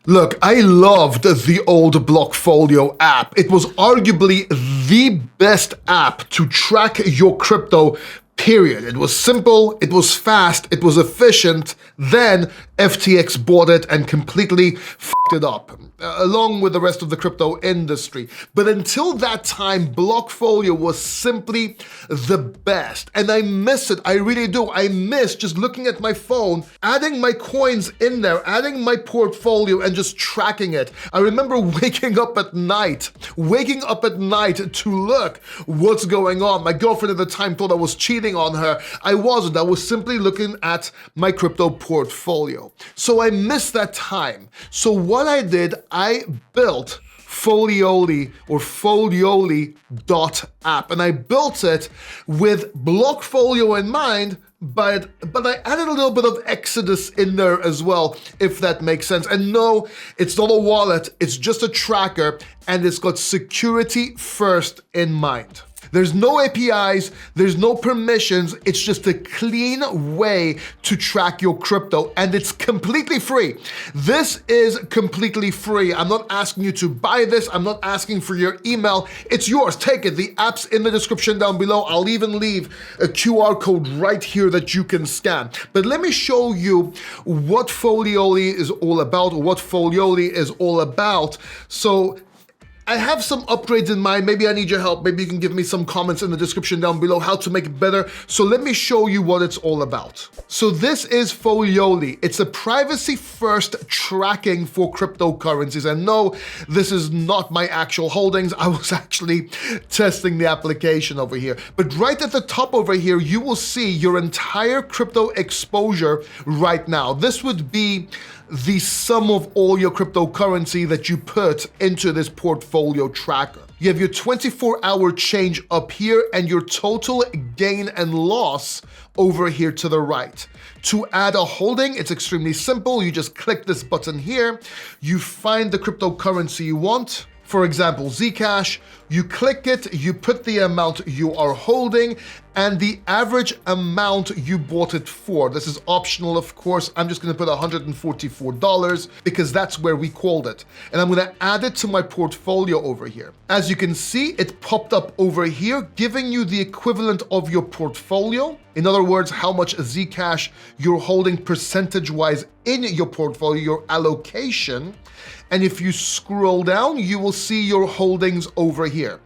Look, I loved the old Blockfolio app. It was arguably the best app to track your crypto, period. It was simple, it was fast, it was efficient. Then FTX bought it and completely fucked it up, along with the rest of the crypto industry. But until that time, Blockfolio was simply the best. And I miss it, I really do. I miss just looking at my phone, adding my coins in there, adding my portfolio and just tracking it. I remember waking up at night to look what's going on. My girlfriend at the time thought I was cheating on her. I wasn't. I was simply looking at my crypto portfolio. So I missed that time. So what I did, I built Folioli or Folioli.app, and I built it with Blockfolio in mind, but I added a little bit of Exodus in there as well, if that makes sense. And no, it's not a wallet, it's just a tracker, and it's got security first in mind. There's no APIs, there's no permissions, it's just a clean way to track your crypto, and it's completely free. This is completely free. I'm not asking you to buy this, I'm not asking for your email, it's yours, take it. The app's in the description down below. I'll even leave a QR code right here that you can scan. But let me show you what Folioli is all about, So I have some upgrades in mind. Maybe I need your help. Maybe you can give me some comments in the description down below how to make it better. So let me show you what it's all about. So this is Folioli. It's a privacy-first tracking for cryptocurrencies. And no, this is not my actual holdings. I was actually testing the application over here. But right at the top over here, you will see your entire crypto exposure right now. This would be the sum of all your cryptocurrency that you put into this portfolio tracker. You have your 24-hour change up here and your total gain and loss over here to the right. To add a holding, it's extremely simple. You just click this button here. You find the cryptocurrency you want. For example, Zcash, you click it, you put the amount you are holding and the average amount you bought it for. This is optional, of course. I'm just gonna put $144 because that's where we called it. And I'm gonna add it to my portfolio over here. As you can see, it popped up over here, giving you the equivalent of your portfolio. In other words, how much Zcash you're holding percentage-wise in your portfolio, your allocation. And if you scroll down, you will see your holdings over here.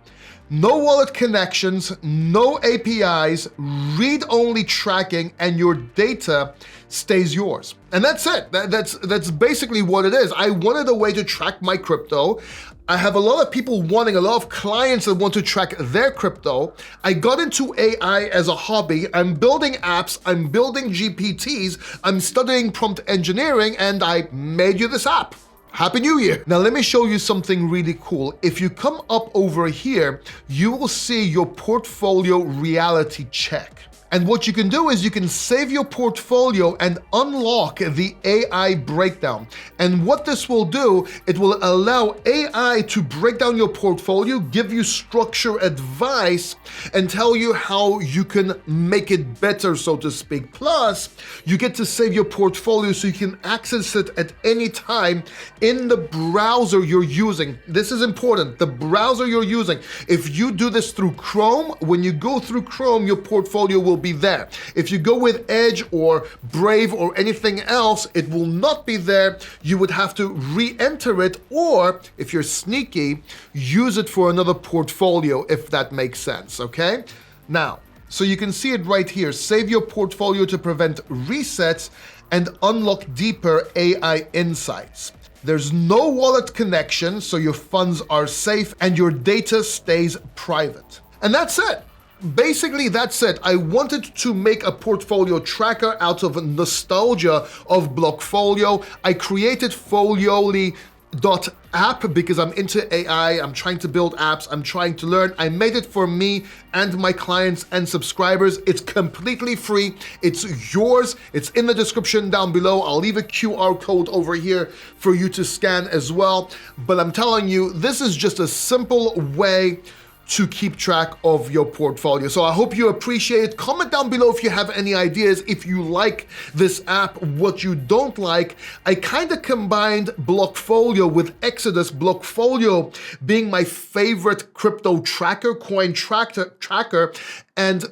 No wallet connections, no APIs, read-only tracking, and your data stays yours. And that's it. That's basically what it is. I wanted a way to track my crypto. I have a lot of people wanting, a lot of clients that want to track their crypto. I got into AI as a hobby. I'm building apps, I'm building GPTs, I'm studying prompt engineering, and I made you this app. Happy New Year. Now let me show you something really cool. If you come up over here, you will see your portfolio reality check. And what you can do is you can save your portfolio and unlock the AI breakdown. And what this will do, it will allow AI to break down your portfolio, give you structure advice, and tell you how you can make it better, so to speak. Plus, you get to save your portfolio so you can access it at any time in the browser you're using. This is important, the browser you're using. If you do this through Chrome, when you go through Chrome, your portfolio will be there. If you go with Edge or Brave or anything else, it will not be there. You would have to re-enter it, or if you're sneaky, use it for another portfolio, if that makes sense, okay? Now, so you can see it right here. Save your portfolio to prevent resets and unlock deeper AI insights. There's no wallet connection, so your funds are safe and your data stays private. And that's it. Basically, that's it. I wanted to make a portfolio tracker out of nostalgia of Blockfolio. I created Folioli.app because I'm into AI, I'm trying to build apps, I'm trying to learn. I made it for me and my clients and subscribers. It's completely free, it's yours, it's in the description down below. I'll leave a QR code over here for you to scan as well. But I'm telling you, this is just a simple way to keep track of your portfolio. So I hope you appreciate it. Comment down below if you have any ideas, if you like this app, what you don't like. I kind of combined Blockfolio with Exodus, Blockfolio being my favorite crypto tracker, coin tracker, and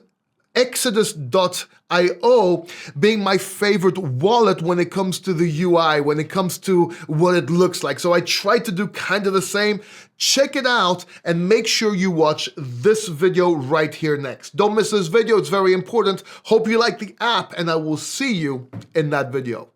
Exodus.io being my favorite wallet when it comes to the UI, when it comes to what it looks like. So I tried to do kind of the same. Check it out and make sure you watch this video right here next. Don't miss this video, it's very important. Hope you like the app and I will see you in that video.